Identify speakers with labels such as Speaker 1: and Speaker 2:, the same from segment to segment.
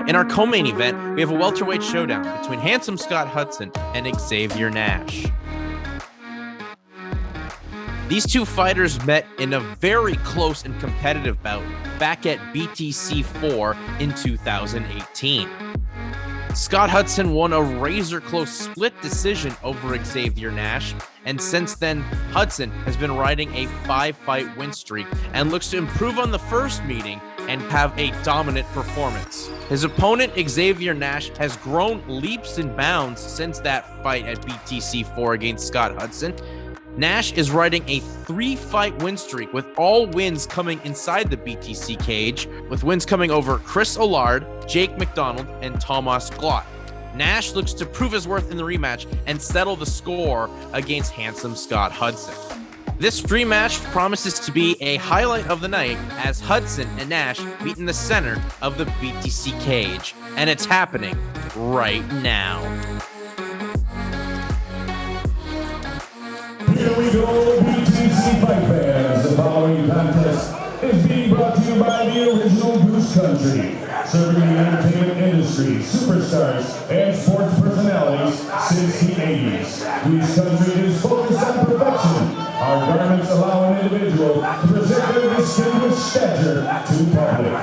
Speaker 1: In our co-main event, we have a welterweight showdown between handsome Scott Hudson and Xavier Nash. These two fighters met in a very close and competitive bout back at BTC 4 in 2018. Scott Hudson won a razor-close split decision over Xavier Nash, and since then, Hudson has been riding a 5-fight win streak and looks to improve on the first meeting and have a dominant performance. His opponent, Xavier Nash, has grown leaps and bounds since that fight at BTC 4 against Scott Hudson. Nash is riding a 3-fight win streak, with all wins coming inside the BTC cage, with wins coming over Chris Allard, Jake McDonald, and Thomas Glott. Nash looks to prove his worth in the rematch and settle the score against handsome Scott Hudson. This rematch promises to be a highlight of the night as Hudson and Nash meet in the center of the BTC cage, and it's happening right now.
Speaker 2: Here we go, BTC fight fans. The following contest is being brought to you by the original Goose Country, serving the entertainment industry, superstars, and sports personalities since the 80s. Goose Country is focused on perfection. Our garments allow an individual to present their distinguished stature to the public.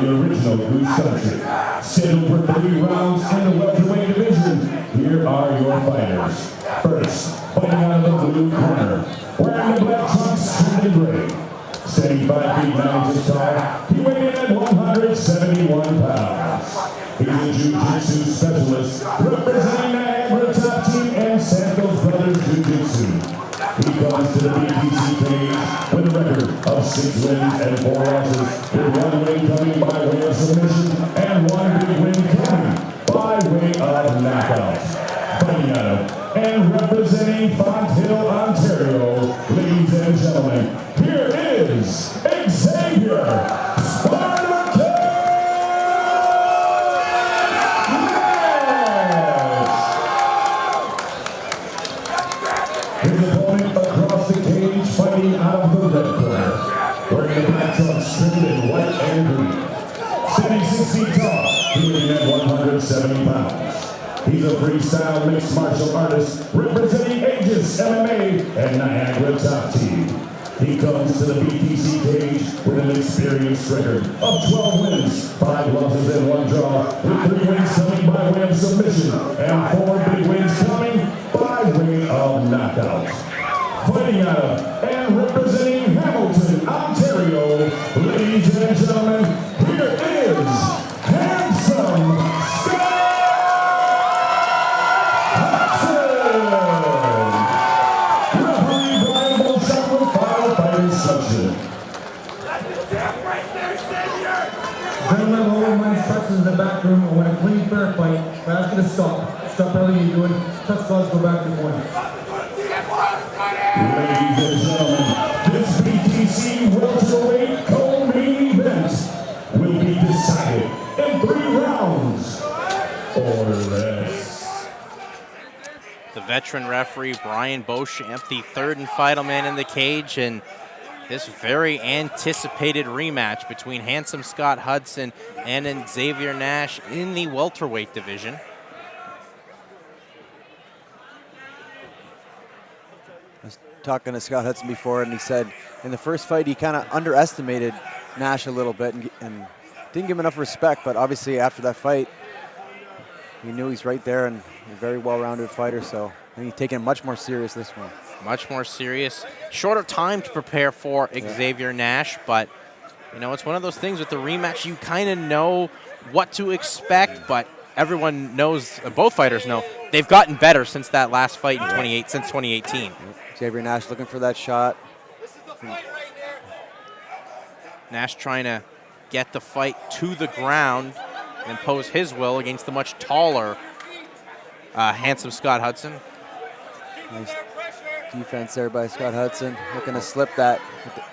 Speaker 2: The original Goose Country. Scheduled for 3 rounds in the welterweight division. Here are your fighters. First, fighting out of the blue corner, wearing the black trunks trimmed in gray. Standing 5 feet 9 inches tall, he weighed in at 171 pounds. He's a jiu-jitsu specialist, representing Niagara Top Team and Santos Brothers Jiu-Jitsu. He comes to the BTC cage with a record of 6 wins and 4 losses, with 1 win coming by way of submission and 1 big win coming by way of knockout. Fighting out of and representing Font Hill, Ontario, ladies and gentlemen, here is Xavier Nash! His opponent across the cage, fighting out of the red corner, wearing the black trunks trimmed in white and green. Standing 6 feet tall, he weighing at 170 pounds. He's a freestyle mixed martial artist representing Aegis MMA and Niagara Top Team. He comes to the BTC cage with an experienced record of 12 wins, 5 losses and 1 draw, with 3 wins coming by way of submission and 4 big wins coming by way of knockout. Fighting out of and representing Hamilton, Ontario, ladies and gentlemen, here is handsome Scott!
Speaker 3: Gentlemen, all of my instructions in the back room, and when a clean fair fight, I ask you to stop. Stop everything you're doing. Touch gloves, go back to the corner.
Speaker 2: Ladies and gentlemen, this BTC welterweight co-main event will be decided in 3 rounds or less.
Speaker 1: The veteran referee, Brian Beauchamp, the 3rd and final man in the cage, and this very anticipated rematch between handsome Scott Hudson and Xavier Nash in the welterweight division.
Speaker 4: I was talking to Scott Hudson before, and he said in the first fight he kind of underestimated Nash a little bit and didn't give him enough respect, but obviously after that fight, he knew he's right there and a very well-rounded fighter, so I think he's taking it much more serious this one.
Speaker 1: Much more serious. Shorter time to prepare for Xavier Nash, but you know, it's one of those things with the rematch, you kind of know what to expect, but everyone knows, both fighters know, they've gotten better since that last fight in since 2018.
Speaker 4: Xavier Nash looking for that shot.
Speaker 1: Nash trying to get the fight to the ground and impose his will against the much taller handsome Scott Hudson.
Speaker 4: Nice defense there by Scott Hudson. Looking to slip that with the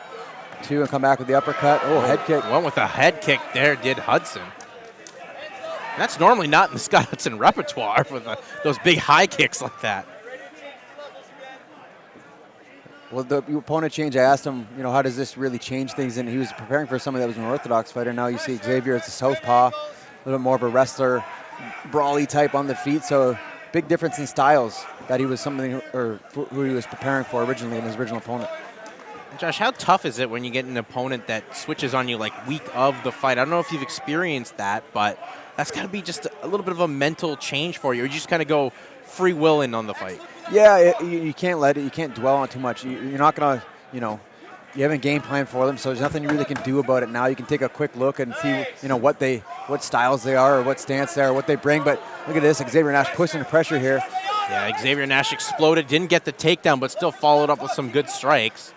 Speaker 4: 2 and come back with the uppercut. Oh, head kick.
Speaker 1: Went with a head kick there, did Hudson. That's normally not in the Scott Hudson repertoire with those big high kicks like that.
Speaker 4: Well, the opponent change, I asked him, you know, how does this really change things? And he was preparing for somebody that was an orthodox fighter. Now you see Xavier as a southpaw. little bit more of a wrestler, brawly type on the feet. So big difference in styles that he was something, or who he was preparing for originally in his original opponent.
Speaker 1: Josh, how tough is it when you get an opponent that switches on you like week of the fight? I don't know if you've experienced that, but that's got to be just a little bit of a mental change for you. Or you just kind of go free willing on the fight.
Speaker 4: Yeah, you can't let it. You can't dwell on too much. You're not gonna, you haven't game plan for them, so there's nothing you really can do about it now. You can take a quick look and see, what styles they are, or what stance they are, or what they bring. But look at this, Xavier Nash pushing the pressure here.
Speaker 1: Yeah, Xavier Nash exploded, didn't get the takedown, but still followed up with some good strikes.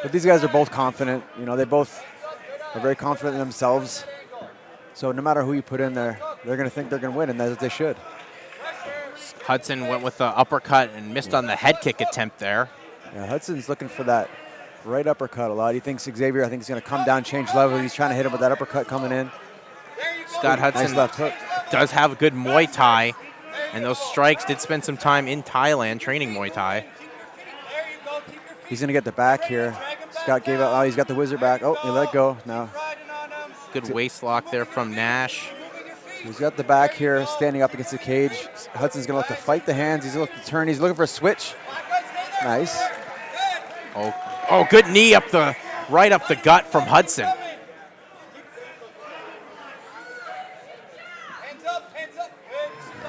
Speaker 4: But these guys are both confident. They both are very confident in themselves. So no matter who you put in there, they're going to think they're going to win, and that's what they should.
Speaker 1: Hudson went with the uppercut and missed on the head kick attempt there.
Speaker 4: Yeah, Hudson's looking for that right uppercut a lot. He thinks Xavier, I think, is going to come down, change level. He's trying to hit him with that uppercut coming in.
Speaker 1: Scott Hudson
Speaker 4: nice left hook.
Speaker 1: Does have a good Muay Thai, and those strikes did spend some time in Thailand training Muay Thai.
Speaker 4: He's going to get the back here. Scott gave up. Oh, he's got the wizard back. Oh, he let go now.
Speaker 1: Good waist lock there from Nash.
Speaker 4: He's got the back here, standing up against the cage. Hudson's going to look to fight the hands. He's going to look to turn. He's looking for a switch. Nice.
Speaker 1: Oh, good knee right up the gut from Hudson.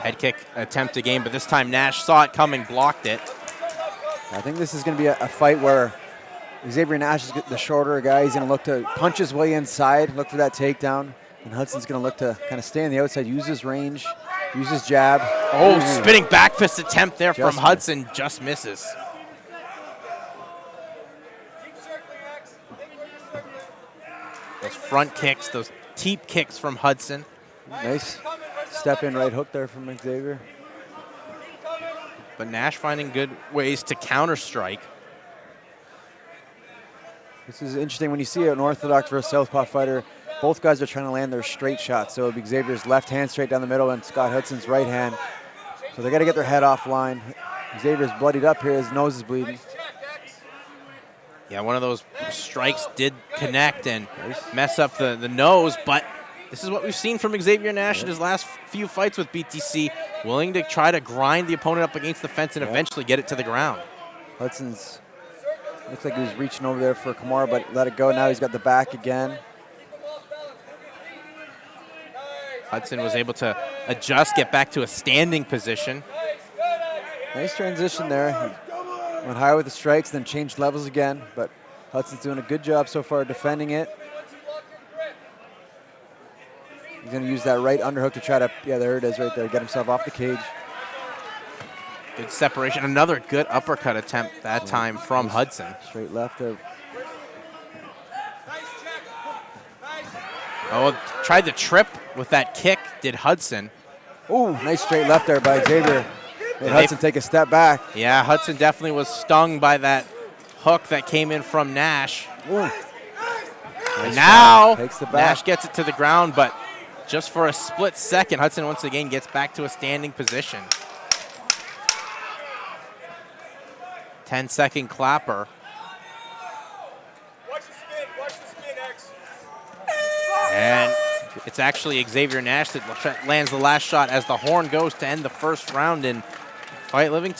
Speaker 1: Head kick attempt again, but this time Nash saw it coming, blocked it.
Speaker 4: I think this is going to be a fight where Xavier Nash is the shorter guy. He's going to look to punch his way inside, look for that takedown. And Hudson's going to look to kind of stay on the outside, use his range, use his jab.
Speaker 1: Oh, spinning back fist attempt there from Hudson, just misses. Those front kicks, those teep kicks from Hudson.
Speaker 4: Nice step in right hook there from Xavier.
Speaker 1: But Nash finding good ways to counter strike.
Speaker 4: This is interesting when you see an orthodox versus southpaw fighter. Both guys are trying to land their straight shots. So it'll be Xavier's left hand straight down the middle and Scott Hudson's right hand. So they got to get their head offline. Xavier's bloodied up here. His nose is bleeding.
Speaker 1: Yeah, one of those strikes did connect and mess up the nose, but this is what we've seen from Xavier Nash in his last few fights with BTC, willing to try to grind the opponent up against the fence and eventually get it to the ground.
Speaker 4: Hudson's looks like he was reaching over there for Kimura, but let it go. Now he's got the back again.
Speaker 1: Hudson was able to adjust, get back to a standing position.
Speaker 4: Nice transition there. He went high with the strikes, then changed levels again, but Hudson's doing a good job so far defending it. He's going to use that right underhook to try to, yeah, there it is right there, get himself off the cage.
Speaker 1: Good separation. Another good uppercut attempt that time from Hudson.
Speaker 4: Straight left there.
Speaker 1: Oh, tried to trip with that kick, did Hudson.
Speaker 4: Oh, nice straight left there by Xavier. Made Hudson take a step back.
Speaker 1: Yeah, Hudson definitely was stung by that hook that came in from Nash.
Speaker 4: Nice
Speaker 1: and now
Speaker 4: takes the back.
Speaker 1: Nash gets it to the ground, but just for a split second, Hudson once again gets back to a standing position. 10-second clapper. And it's actually Xavier Nash that lands the last shot as the horn goes to end the first round. And fight living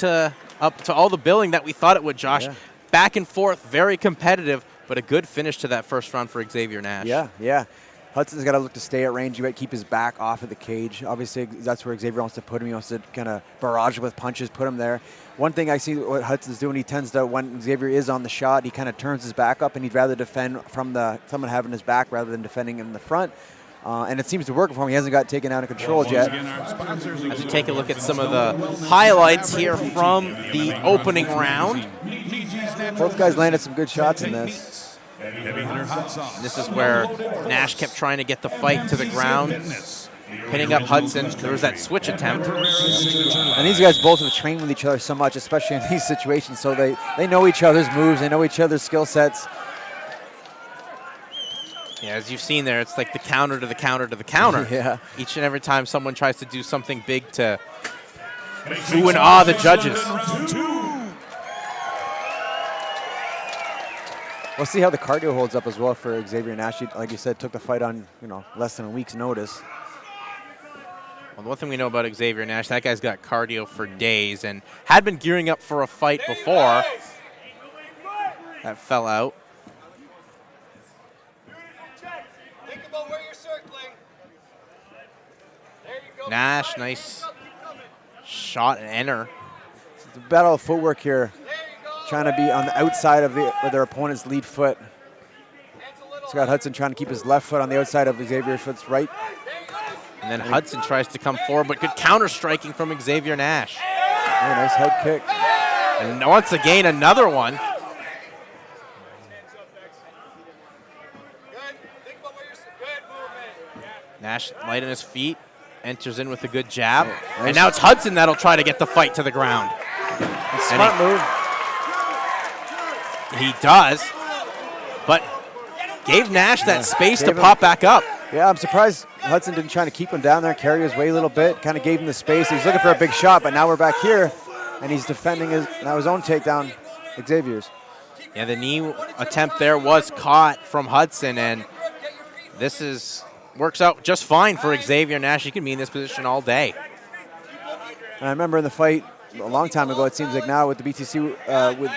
Speaker 1: up to all the billing that we thought it would, Josh.
Speaker 4: Yeah.
Speaker 1: Back and forth, very competitive, but a good finish to that first round for Xavier Nash.
Speaker 4: Yeah. Hudson's got to look to stay at range. You got to keep his back off of the cage. Obviously, that's where Xavier wants to put him. He wants to kind of barrage with punches, put him there. One thing I see what Hudson's doing, he tends to, when Xavier is on the shot, he kind of turns his back up, and he'd rather defend from someone having his back rather than defending in the front. And it seems to work for him. He hasn't got taken out of control yet.
Speaker 1: As we take a look at some of the highlights here from the opening round.
Speaker 4: Both guys landed some good shots in this.
Speaker 1: This is where Nash kept trying to get the fight to the ground, pinning up Hudson. There was that switch attempt.
Speaker 4: And these guys both have trained with each other so much, especially in these situations, so they know each other's moves, they know each other's skill sets.
Speaker 1: Yeah, as you've seen there, it's like the counter to the counter to the counter.
Speaker 4: Yeah.
Speaker 1: Each and every time someone tries to do something big to ooh and ah the judges.
Speaker 4: We'll see how the cardio holds up as well for Xavier Nash. He, like you said, took the fight on less than a week's notice.
Speaker 1: Well, the one thing we know about Xavier Nash, that guy's got cardio for days and had been gearing up for a fight before. That fell out.
Speaker 5: Think about where you're circling. There you go.
Speaker 1: Nash, nice shot and enter.
Speaker 4: It's a battle of footwork here, trying to be on the outside of their opponent's lead foot. Scott Hudson trying to keep his left foot on the outside of Xavier's foot's right.
Speaker 1: And then Hudson tries to come forward, but good counter striking from Xavier Nash.
Speaker 4: Oh, nice head kick.
Speaker 1: And once again, another one. Nash light on his feet, enters in with a good jab.
Speaker 4: Nice.
Speaker 1: And now it's Hudson that'll try to get the fight to the ground.
Speaker 4: Smart move.
Speaker 1: He does, but gave Nash that space to
Speaker 4: Gave him-
Speaker 1: pop back up.
Speaker 4: Yeah, I'm surprised Hudson didn't try to keep him down there, carry his weight a little bit, kind of gave him the space. He's looking for a big shot, but now we're back here, and he's defending his own takedown, Xavier's.
Speaker 1: Yeah, the knee attempt there was caught from Hudson, and this works out just fine for Xavier Nash. He can be in this position all day.
Speaker 4: And I remember in the fight a long time ago, it seems like now with the BTC, with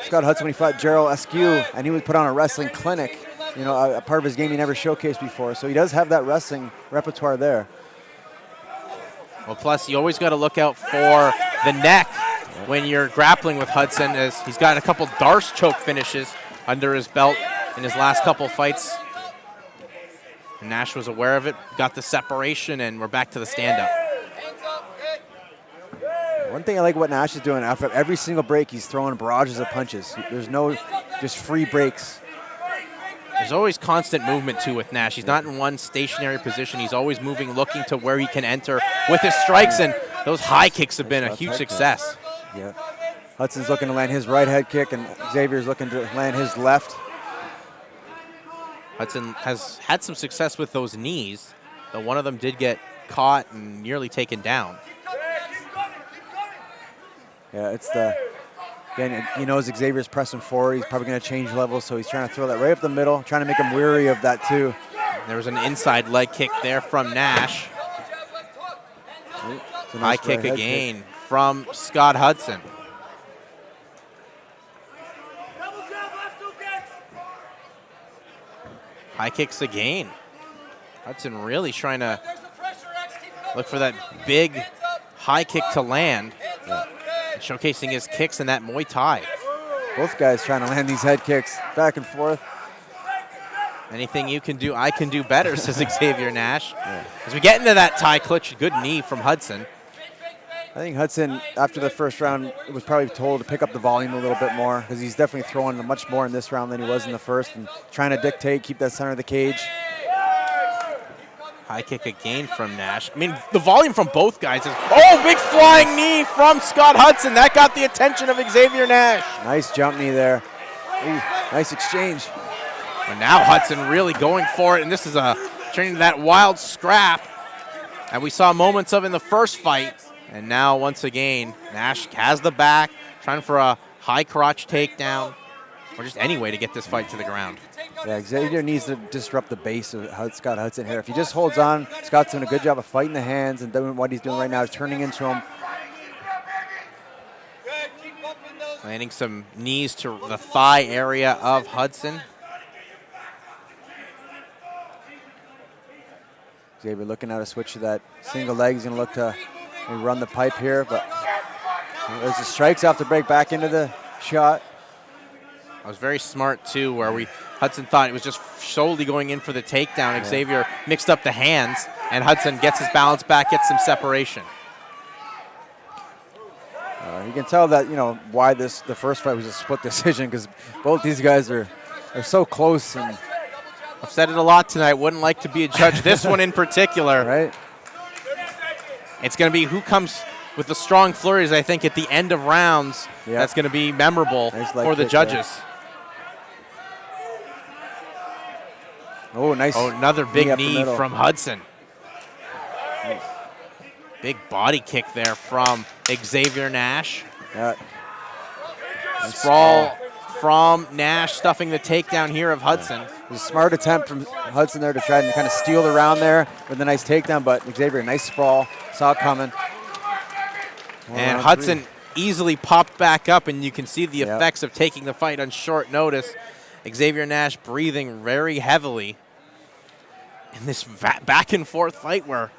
Speaker 4: Scott Hudson when he fought Gerald Askew, and he would put on a wrestling clinic, a part of his game he never showcased before. So he does have that wrestling repertoire there.
Speaker 1: Well, plus you always got to look out for the neck when you're grappling with Hudson, as he's got a couple Darce choke finishes under his belt in his last couple fights. And Nash was aware of it, got the separation, and we're back to the stand-up.
Speaker 4: One thing I like what Nash is doing, after every single break, he's throwing barrages of punches. There's no just free breaks.
Speaker 1: There's always constant movement, too, with Nash. He's not in one stationary position. He's always moving, looking to where he can enter with his strikes, and those high kicks have been a huge success.
Speaker 4: Yeah. Hudson's looking to land his right head kick, and Xavier's looking to land his left.
Speaker 1: Hudson has had some success with those knees, though one of them did get caught and nearly taken down.
Speaker 4: Yeah, again, he knows Xavier's pressing forward. He's probably going to change levels, so he's trying to throw that right up the middle, trying to make him weary of that too.
Speaker 1: There was an inside leg kick there from Nash. High kick again from Scott Hudson. High kicks again. Hudson really trying to look for that big high kick to land. Showcasing his kicks in that Muay Thai.
Speaker 4: Both guys trying to land these head kicks back and forth.
Speaker 1: Anything you can do, I can do better, says Xavier Nash. Yeah. As we get into that Thai clutch, good knee from Hudson.
Speaker 4: I think Hudson, after the first round, was probably told to pick up the volume a little bit more, because he's definitely throwing much more in this round than he was in the first, and trying to dictate, keep that center of the cage.
Speaker 1: High kick again from Nash. I mean, the volume from both guys is... Oh, big flying knee from Scott Hudson. That got the attention of Xavier Nash.
Speaker 4: Nice jump knee there. Ooh, nice exchange.
Speaker 1: And now Hudson really going for it, and this is turning to that wild scrap that we saw moments of in the first fight. And now, once again, Nash has the back, trying for a high crotch takedown, or just any way to get this fight to the ground.
Speaker 4: Yeah, Xavier needs to disrupt the base of Scott Hudson here. If he just holds on, Scott's doing a good job of fighting the hands, and doing what he's doing right now is turning into him.
Speaker 1: Landing some knees to the thigh area of Hudson.
Speaker 4: Xavier looking at a switch to that single leg. He's going to look to run the pipe here, but there's the strikes off the break back into the shot.
Speaker 1: I was very smart, too, where Hudson thought it was just solely going in for the takedown. Yeah. Xavier mixed up the hands, and Hudson gets his balance back, gets some separation.
Speaker 4: You can tell that, why the first fight was a split decision, because both these guys are so close. And
Speaker 1: I've said it a lot tonight. Wouldn't like to be a judge. This one in particular.
Speaker 4: Right.
Speaker 1: It's going to be who comes with the strong flurries, I think, at the end of rounds. Yep. That's going to be memorable for the judges.
Speaker 4: There. Oh, nice.
Speaker 1: Oh, another big knee from Hudson. Nice. Big body kick there from Xavier Nash.
Speaker 4: Yeah.
Speaker 1: Sprawl from Nash, stuffing the takedown here of Hudson.
Speaker 4: It was a smart attempt from Hudson there to try and kind of steal the round there with a nice takedown, but Xavier, nice sprawl, saw it coming.
Speaker 1: And Hudson easily popped back up, and you can see the
Speaker 4: Yep.
Speaker 1: effects of taking the fight on short notice. Xavier Nash breathing very heavily in this back and forth fight where,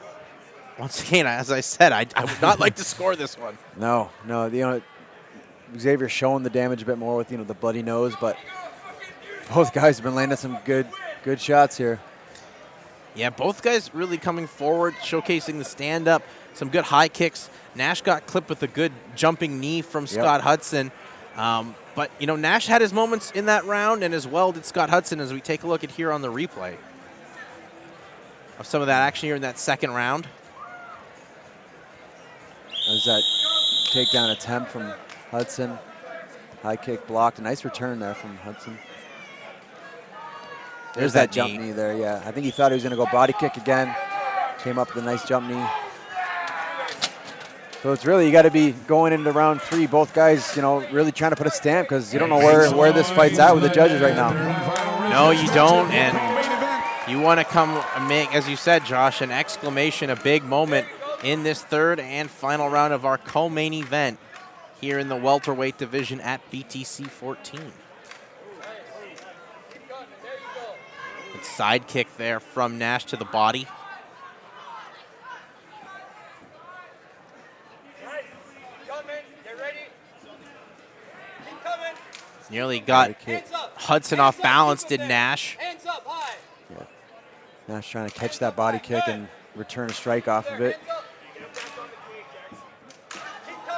Speaker 1: once again, as I said, I would not like to score this one.
Speaker 4: No, Xavier showing the damage a bit more with the bloody nose, but both guys have been landing some good shots here.
Speaker 1: Yeah, both guys really coming forward, showcasing the stand-up, some good high kicks. Nash got clipped with a good jumping knee from Scott Hudson. But, Nash had his moments in that round, and as well did Scott Hudson, as we take a look at here on the replay of some of that action here in that second round.
Speaker 4: There's that takedown attempt from Hudson. High kick blocked. A nice return there from Hudson. There's that jump knee there, yeah. I think he thought he was going to go body kick again. Came up with a nice jump knee. So it's really, you got to be going into round 3. Both guys, really trying to put a stamp because you don't know where this fight's at with the judges right now.
Speaker 1: No, you don't, and you want to come and make, as you said, Josh, an exclamation, a big moment in this third and final round of our co-main event here in the welterweight division at BTC 14. Good side kick there from Nash to the body. Nearly got Hudson off balance, did Nash.
Speaker 5: Hands up high.
Speaker 4: Yeah. Nash trying to catch that body kick and return a strike off of it.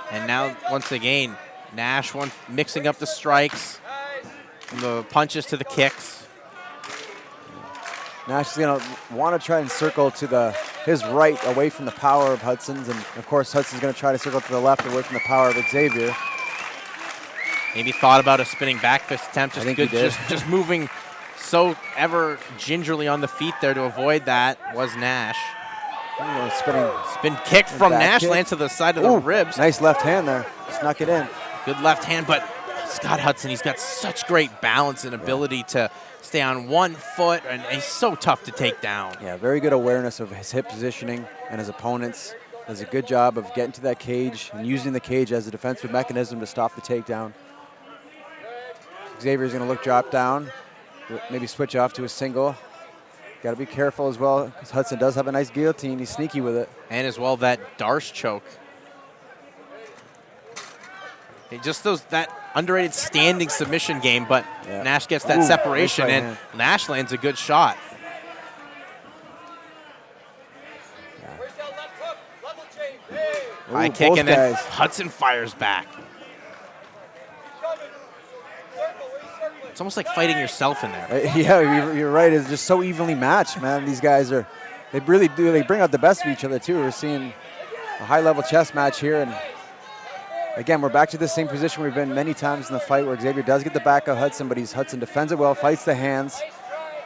Speaker 1: And now, once again, Nash mixing up the strikes, from the punches to the kicks.
Speaker 4: Nash is going to want to try and circle to his right, away from the power of Hudson's, and of course Hudson's going to try to circle to the left, away from the power of Xavier.
Speaker 1: Maybe thought about a spinning back fist attempt.
Speaker 4: I think he did.
Speaker 1: Just moving so ever gingerly on the feet there to avoid that was Nash. Spin kick from Nash, lands to the side of the ribs.
Speaker 4: Nice left hand there. Snuck it in.
Speaker 1: Good left hand, but Scott Hudson, he's got such great balance and ability to stay on one foot, and he's so tough to take down.
Speaker 4: Yeah, very good awareness of his hip positioning and his opponents. Does a good job of getting to that cage and using the cage as a defensive mechanism to stop the takedown. Xavier's going to look drop down, maybe switch off to a single. Got to be careful as well because Hudson does have a nice guillotine. He's sneaky with it.
Speaker 1: And as well that Darce choke. Just that underrated standing submission game, but Nash gets that separation,
Speaker 4: nice right
Speaker 1: and
Speaker 4: hand.
Speaker 1: Nash lands a good shot.
Speaker 5: Where's that left hook? Level change. Hey.
Speaker 1: High kick,
Speaker 4: both
Speaker 1: and then
Speaker 4: guys.
Speaker 1: Hudson fires back.
Speaker 5: Coming. Circle. Where you circling?
Speaker 1: It's almost like fighting yourself in there.
Speaker 4: Yeah, you're right. It's just so evenly matched, man. These guys they really do. They bring out the best of each other, too. We're seeing a high-level chess match here. And again, we're back to the same position we've been many times in the fight where Xavier does get the back of Hudson, but Hudson defends it well, fights the hands.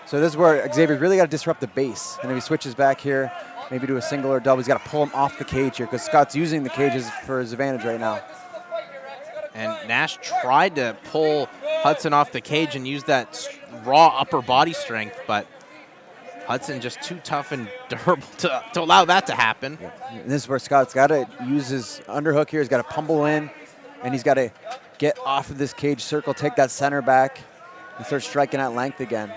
Speaker 4: So this is where Xavier really got to disrupt the base. And if he switches back here, maybe to a single or double, he's got to pull him off the cage here because Scott's using the cages for his advantage right now.
Speaker 1: And Nash tried to pull Hudson off the cage and use that raw upper body strength, but Hudson just too tough and durable to allow that to happen.
Speaker 4: Yeah. And this is where Scott's got to use his underhook here. He's got to pummel in, and he's got to get off of this cage circle, take that center back, and start striking at length again.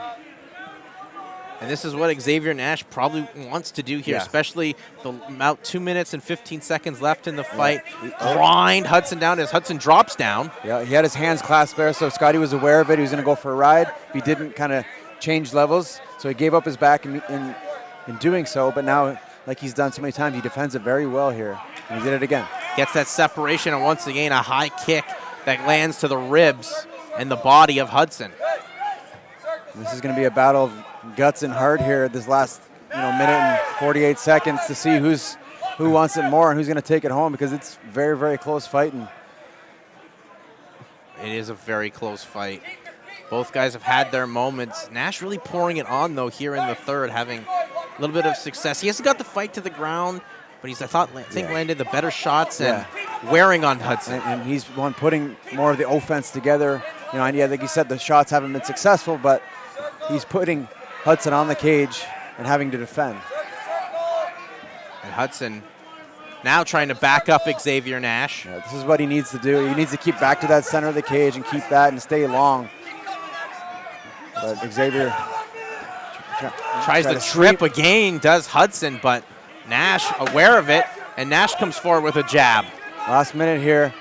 Speaker 1: And this is what Xavier Nash probably wants to do here, especially about 2 minutes and 15 seconds left in the fight. Grind Hudson down as Hudson drops down.
Speaker 4: Yeah, he had his hands clasped there, so Scotty was aware of it. He was going to go for a ride. He didn't kind of change levels, so he gave up his back in doing so. But now, like he's done so many times, he defends it very well here. And he did it again.
Speaker 1: Gets that separation, and once again, a high kick that lands to the ribs and the body of Hudson.
Speaker 4: This is going to be a battle of guts and heart here this last minute and 48 seconds to see who wants it more and who's going to take it home, because it's very, very close fighting.
Speaker 1: It is a very close fight. Both guys have had their moments. Nash really pouring it on, though, here in the third, having a little bit of success. He hasn't got the fight to the ground, but I think landed the better shots and wearing on Hudson.
Speaker 4: And he's one putting more of the offense together, You know, and yeah, like you said, the shots haven't been successful, but he's putting Hudson on the cage and having to defend.
Speaker 1: And Hudson now trying to back up Xavier Nash.
Speaker 4: Yeah, this is what he needs to do. He needs to keep back to that center of the cage and keep that and stay long. But Xavier
Speaker 1: tries to trip again, does Hudson, but Nash aware of it, and Nash comes forward with a jab.
Speaker 4: Last minute here.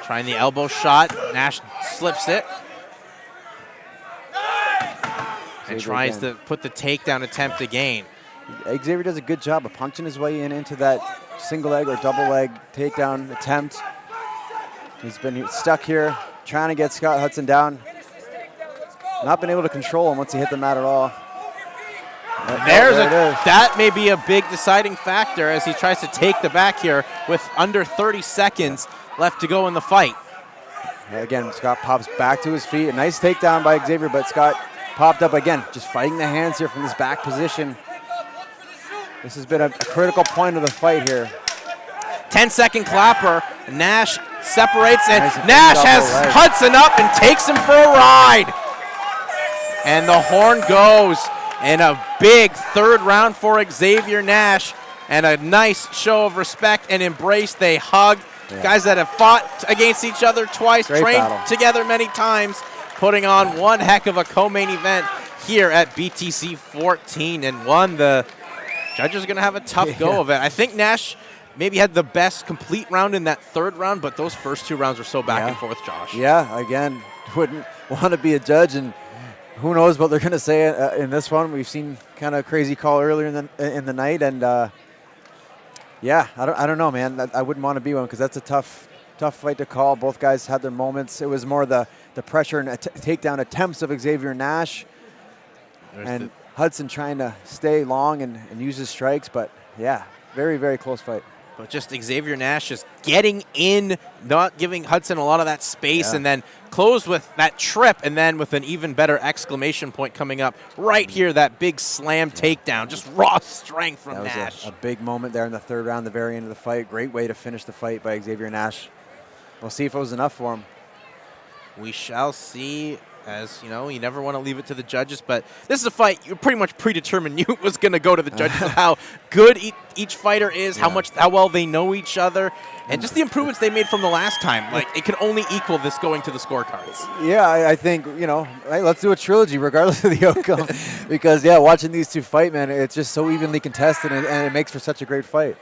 Speaker 1: Trying the elbow shot. Nash slips it. And tries to put the takedown attempt again.
Speaker 4: Xavier does a good job of punching his way into that single leg or double leg takedown attempt. He's been stuck here trying to get Scott Hudson down. Not been able to control him once he hit the mat at all.
Speaker 1: That may be a big deciding factor as he tries to take the back here with under 30 seconds left to go in the fight.
Speaker 4: Again, Scott pops back to his feet. A nice takedown by Xavier, but Scott popped up again, just fighting the hands here from this back position. This has been a critical point of the fight here.
Speaker 1: 10-second clapper. Nash separates, and Nash has Hudson up and takes him for a ride. And the horn goes, and a big third round for Xavier Nash, and a nice show of respect and embrace. They hug. Yeah. Guys that have fought against each other twice, trained together many times, putting on one heck of a co-main event here at BTC 14 and 1. The judges are going to have a tough go of it. I think Nash maybe had the best complete round in that third round, but those first two rounds were so back and forth, Josh.
Speaker 4: Yeah, again, wouldn't want to be a judge, and who knows what they're going to say in this one. We've seen kind of a crazy call earlier in the night, and yeah, I don't know, man. I wouldn't want to be one because that's a tough fight to call. Both guys had their moments. It was more the pressure and takedown attempts of Xavier Nash and Hudson trying to stay long and use his strikes. But yeah, very, very close fight.
Speaker 1: But just Xavier Nash just getting in, not giving Hudson a lot of that space, and then closed with that trip, and then with an even better exclamation point coming up right here, that big slam takedown. Just raw strength from Nash.
Speaker 4: That was a big moment there in the third round, the very end of the fight. Great way to finish the fight by Xavier Nash. We'll see if it was enough for him.
Speaker 1: We shall see. As you know, you never want to leave it to the judges, but this is a fight you pretty much predetermined knew it was going to go to the judges. How good each fighter is, how well they know each other, and just the improvements they made from the last time. Like, it can only equal this going to the scorecards.
Speaker 4: Yeah, I think, you know, hey, let's do a trilogy regardless of the outcome, because watching these two fight, man, it's just so evenly contested, and it makes for such a great fight.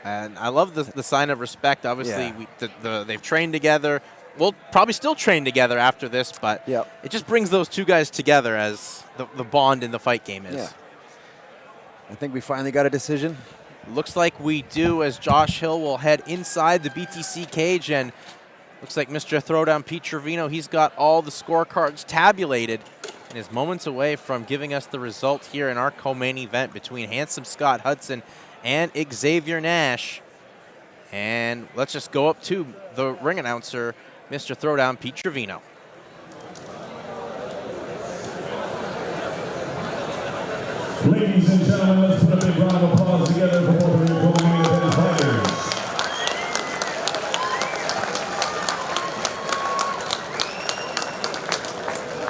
Speaker 1: And I love the sign of respect. Obviously, they've trained together. We'll probably still train together after this, but it just brings those two guys together as the bond in the fight game is.
Speaker 4: Yeah. I think we finally got a decision.
Speaker 1: Looks like we do, as Josh Hill will head inside the BTC cage, and looks like Mr. Throwdown Pete Trevino, he's got all the scorecards tabulated and is moments away from giving us the result here in our co-main event between handsome Scott Hudson and Xavier Nash. And let's just go up to the ring announcer, Mr. Throwdown, Pete Trevino.
Speaker 2: Ladies and gentlemen, let's put a big round of applause together for both of your co-main event fighters.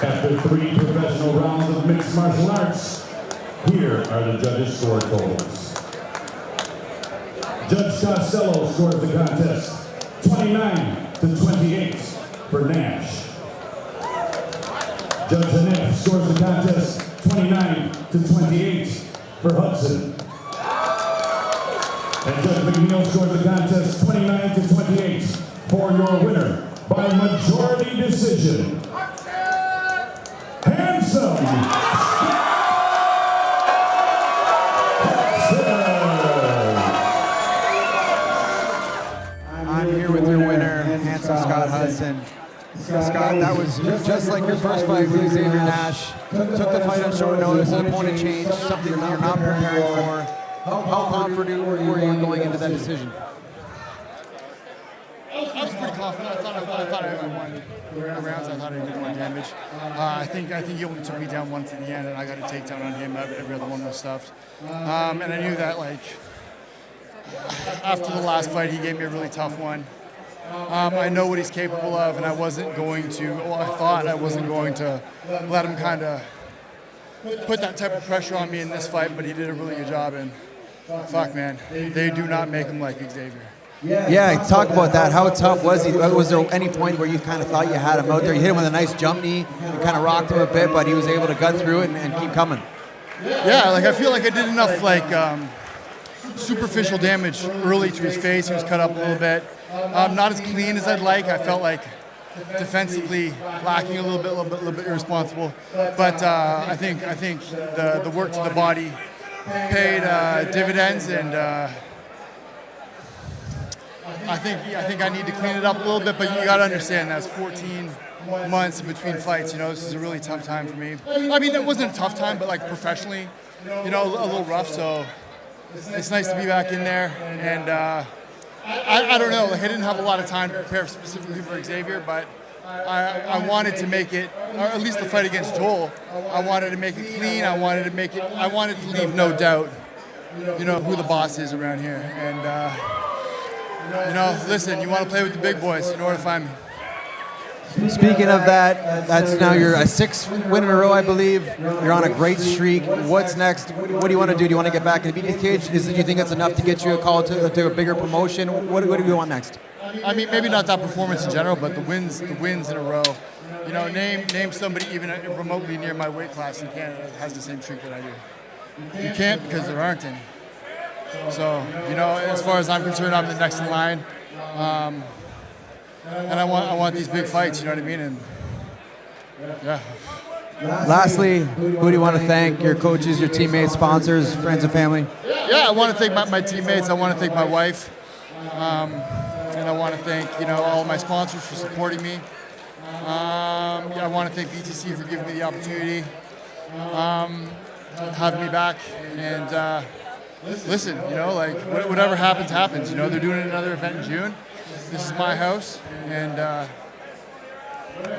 Speaker 2: After 3 professional rounds of mixed martial arts, here are the judges' score totals. Judge Costello scores the contest 29-28 for Nash. Judge Haneff scores the contest 29-28 for Hudson. And Judge McNeil scores the contest 29-28 for your winner by majority decision. Handsome!
Speaker 6: I'm here with your winner, handsome Scott Hudson. Scott, that was just like your first fight with Xavier Nash. Took the fight on short notice, an opponent change, something that you're not prepared for. How confident were you going into that decision?
Speaker 7: I was pretty confident. I thought I won the rounds. I thought I did more damage. I think he only took me down once at the end, and I got a takedown on him. Every other one was stuffed. And I knew that, like, after the last fight, he gave me a really tough one. I know what he's capable of, and I wasn't going to, well, I thought I wasn't going to let him kind of put that type of pressure on me in this fight, but he did a really good job, and fuck, man, they do not make him like Xavier.
Speaker 6: Yeah, talk about that. How tough was he? Was there any point where you kind of thought you had him out there? You hit him with a nice jump knee and kind of rocked him a bit, but he was able to gut through it and keep coming.
Speaker 7: Yeah, like I feel like I did enough like superficial damage early to his face. He was cut up a little bit. Not as clean as I'd like. I felt like defensively lacking a little bit irresponsible. But I think the work to the body paid dividends, and I think I need to clean it up a little bit. But you got to understand that's 14 months in between fights. You know, this is a really tough time for me. I mean, it wasn't a tough time, but like professionally, you know, a little rough. So it's nice to be back in there, and I don't know. Like I didn't have a lot of time to prepare specifically for Xavier, but I wanted to make it, or at least the fight against Joel. I wanted to make it clean. I wanted to leave no doubt, you know, who the boss is around here. And you know, listen, you want to play with the big boys, you know where to find me.
Speaker 6: Speaking of that, that's now your 6th win in a row, I believe. You're on a great streak. What's next? What do you want to do? Do you want to get back in the BTC cage? Do you think that's enough to get you a call to a bigger promotion? What do you want next?
Speaker 7: I mean, maybe not that performance in general, but the wins in a row. You know, name somebody even remotely near my weight class in Canada that has the same streak that I do. You can't, because there aren't any. So, you know, as far as I'm concerned, I'm the next in line. And I want these big fights, you know what I mean? And yeah.
Speaker 6: Lastly, who do you want to thank? Your coaches, your teammates, sponsors, friends and family?
Speaker 7: Yeah, I want to thank my teammates. I want to thank my wife. And I want to thank, you know, all of my sponsors for supporting me. I want to thank BTC for giving me the opportunity, having me back. And listen, you know, like whatever happens, happens. You know, they're doing another event in June. This is my house, and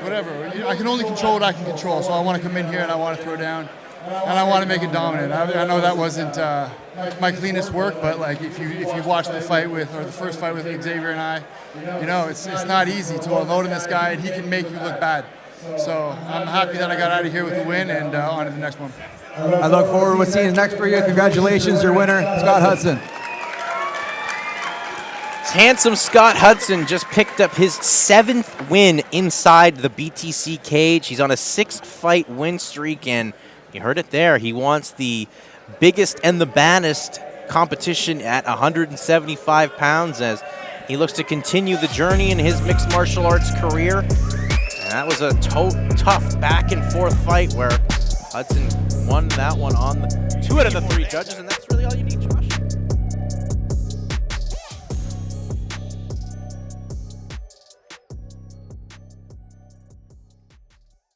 Speaker 7: whatever. I can only control what I can control, so I want to come in here and I want to throw down, and I want to make it dominant. I know that wasn't my cleanest work, but like if you watch the fight with, or the first fight with Xavier and I, you know, it's not easy to unload on this guy, and he can make you look bad. So I'm happy that I got out of here with a win, and on to the next one.
Speaker 6: I look forward to seeing next for you. Congratulations, your winner, Scott Hudson.
Speaker 1: Handsome Scott Hudson just picked up his 7th win inside the BTC cage. He's on a 6-fight win streak, and you heard it there. He wants the biggest and the baddest competition at 175 pounds as he looks to continue the journey in his mixed martial arts career. And that was a tough back-and-forth fight where Hudson won that one on the 2 out of the 3 judges, and that's really all you need, Josh.